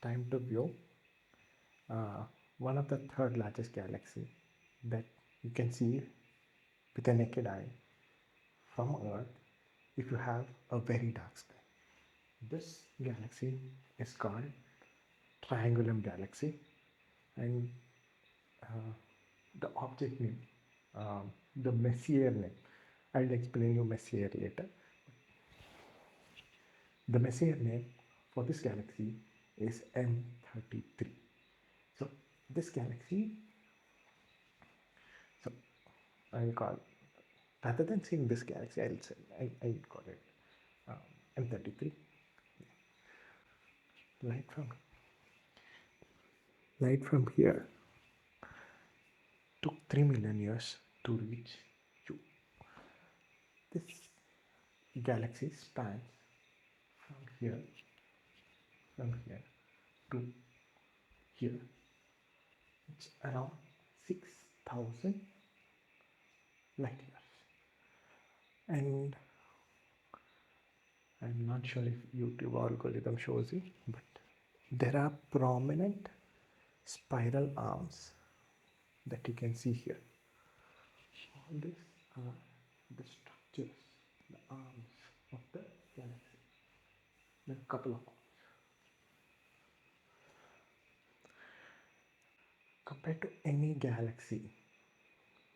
time to view one of the third largest galaxy that you can see with a naked eye from Earth if you have a very dark sky. This galaxy is called Triangulum Galaxy, and the object name, the Messier name. I'll explain you Messier later. The Messier name for this galaxy is M33. So this galaxy, so I'll call, rather than saying this galaxy, I'll call it M33. Light from here took 3 million years to reach you. This galaxy spans from here to here. It's around 6,000 light years. And I'm not sure if YouTube algorithm shows you, but there are prominent spiral arms that you can see here. All these are the structures, the arms of the galaxy. There are a couple of arms. Compared to any galaxy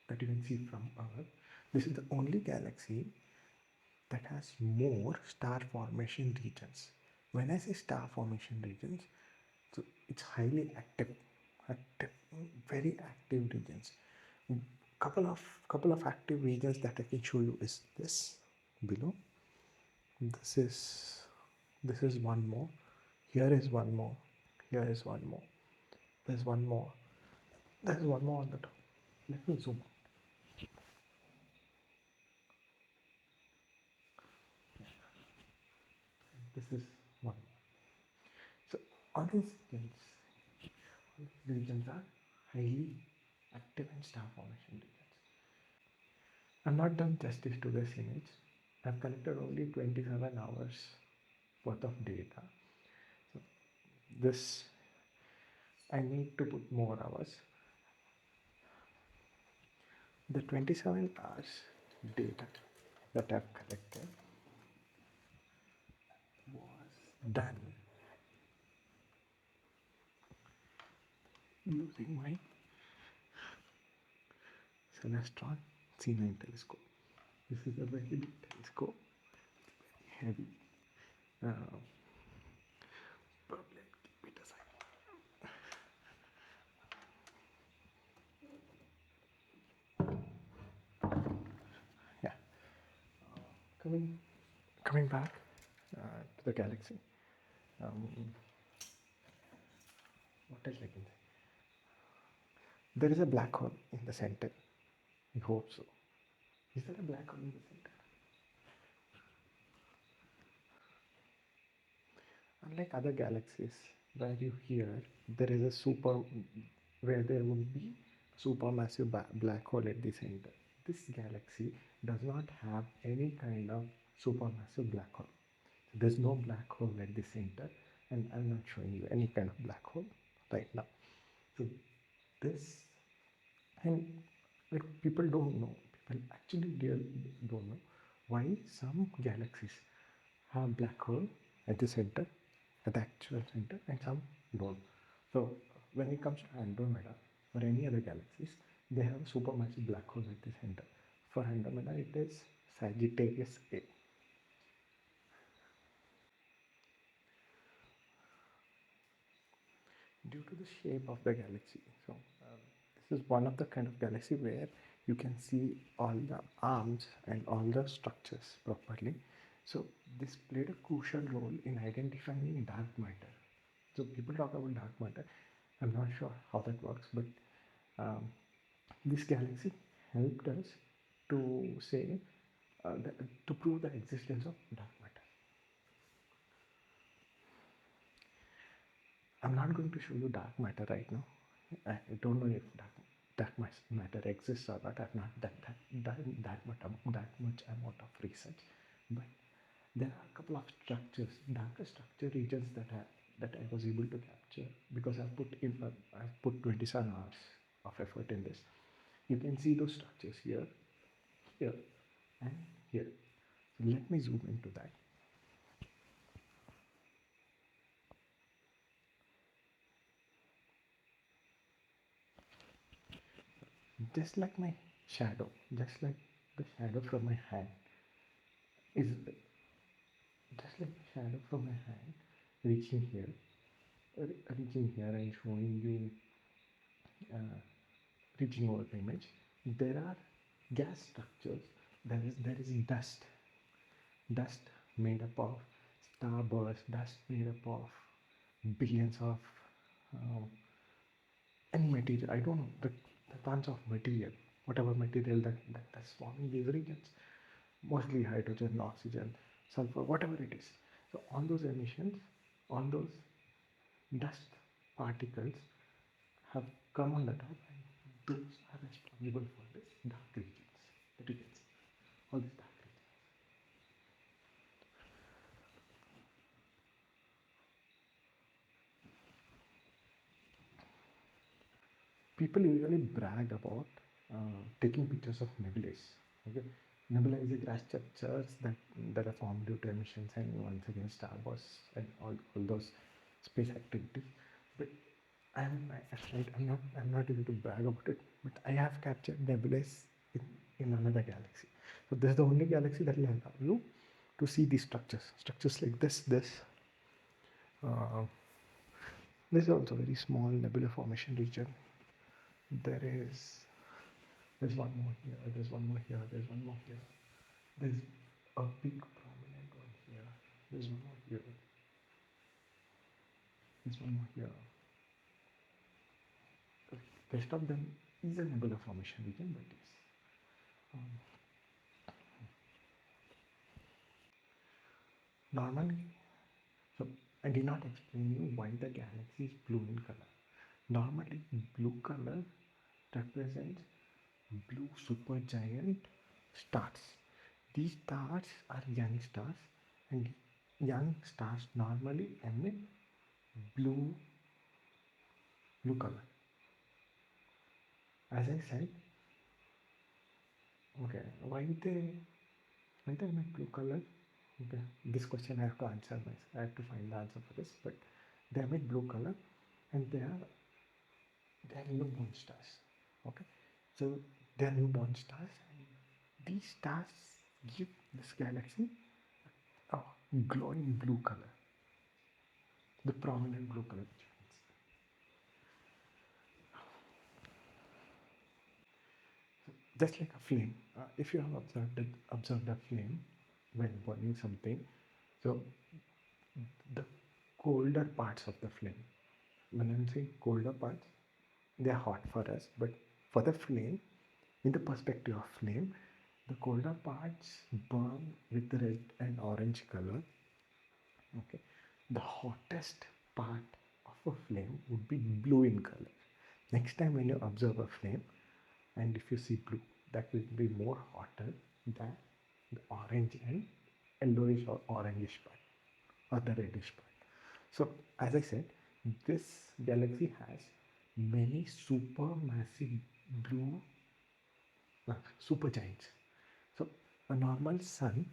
that you can see from Earth, this is the only galaxy that has more star formation regions. When I say star formation regions, so it's highly active, very active regions. Couple of active regions that I can show you is this below. This is one more. Here is one more. Here is one more. There's one more. There's one more on the top. Let me zoom. This is one. So all these regions are highly active and star formation regions. I've not done justice to this image. I've collected only 27 hours worth of data. So this, I need to put more hours. The 27 hours data that I've collected was done using my Celestron C9 telescope. This is a very big telescope, very heavy. Probably I'll keep it aside. Yeah. Coming back to the galaxy. What else I can say? There is a black hole in the center. I hope so. Is there a black hole in the center? Unlike other galaxies where you hear there is where there would be a supermassive black hole at the center, this galaxy does not have any kind of supermassive black hole. There's no black hole at the center, and I'm not showing you any kind of black hole right now. So this, and like people don't know, people actually don't know why some galaxies have black hole at the center, at the actual center, and some don't. So when it comes to Andromeda or any other galaxies, they have a supermassive black hole at the center. For Andromeda, it is Sagittarius A. Due to the shape of the galaxy, so this is one of the kind of galaxy where you can see all the arms and all the structures properly. So this played a crucial role in identifying dark matter. So people talk about dark matter. I'm not sure how that works, but this galaxy helped us to say to prove the existence of dark matter. I'm not going to show you dark matter right now. I don't know if dark matter exists or not. I've not done that much amount of research, but there are a couple of structures, darker structure regions that I was able to capture because I've put 27 hours of effort in this. You can see those structures here, here, and here. So let me zoom into that. Just like my shadow, just like the shadow from my hand is just like the shadow from my hand reaching here, reaching here and showing you uh, reaching over the image. There are gas structures. There is dust made up of starburst, dust made up of billions of um, any material. I don't know the tons of material, whatever material that's forming these regions, mostly hydrogen, oxygen, sulfur, whatever it is. So all those emissions, all those dust particles have come on the top, and those are responsible for this dark regions that you can see. All these dark regions. People usually brag about taking pictures of nebulae. Okay, nebula is a gas structures that are formed due to emissions and once again starbursts and all those space activities. But I'm not able to brag about it. But I have captured nebulae in another galaxy. So this is the only galaxy that will allow you to see these structures like this. Uh, this is also a very small nebula formation region. There is There's one more here, there's one more here, there's one more here. There's a big prominent one here. There's one more here. There's one more here. The rest of them is a nebula formation region, but yes. Um, Normally, so I did not explain you why the galaxy is blue in color. Normally, blue color represents blue supergiant stars. These stars are young stars, and young stars normally emit blue blue color. As I said, okay, why they emit blue color? Okay, this question I have to answer myself. I have to find the answer for this, but they emit blue color, and they are newborn stars. Okay, so they are newborn stars, and these stars give this galaxy a glowing blue color, the prominent blue color, which means just like a flame. If you have observed a flame when burning something, so the colder parts of the flame. When I'm saying colder parts, they are hot for us, but for the flame, in the perspective of flame, the colder parts burn with red and orange color. Okay, the hottest part of a flame would be blue in color. Next time when you observe a flame, and if you see blue, that will be more hotter than the orange and yellowish or orangish part or the reddish part. So as I said, this galaxy has many supermassive blue supergiants. So a normal sun,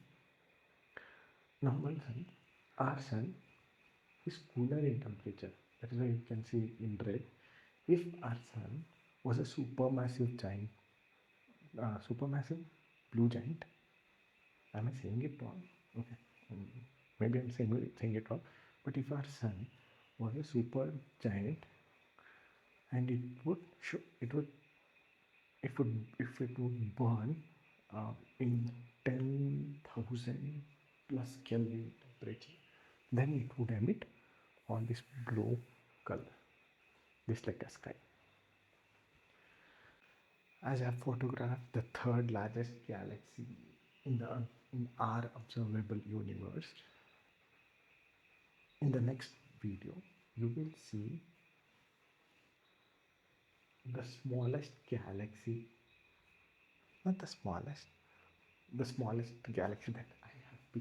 our sun is cooler in temperature. That is why you can see in red. If our sun was a supermassive blue giant, am I saying it wrong? Okay, um, maybe I'm saying it wrong. But if our sun was a super giant, and it would burn in 10,000 plus Kelvin temperature, then it would emit all this blue color, just like a sky. As I have photographed the third largest galaxy in the in our observable universe, in the next video you will see the smallest galaxy, not the smallest galaxy that I have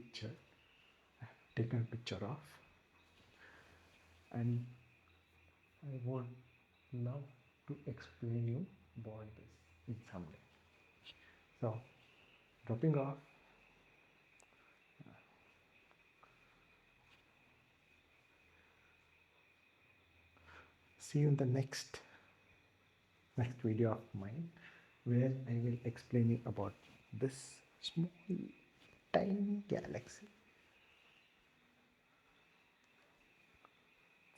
taken a picture of. and I would love to explain you about this in some day. So, dropping off. See you in the next video of mine, where I will explain you about this small, tiny galaxy.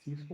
See you soon.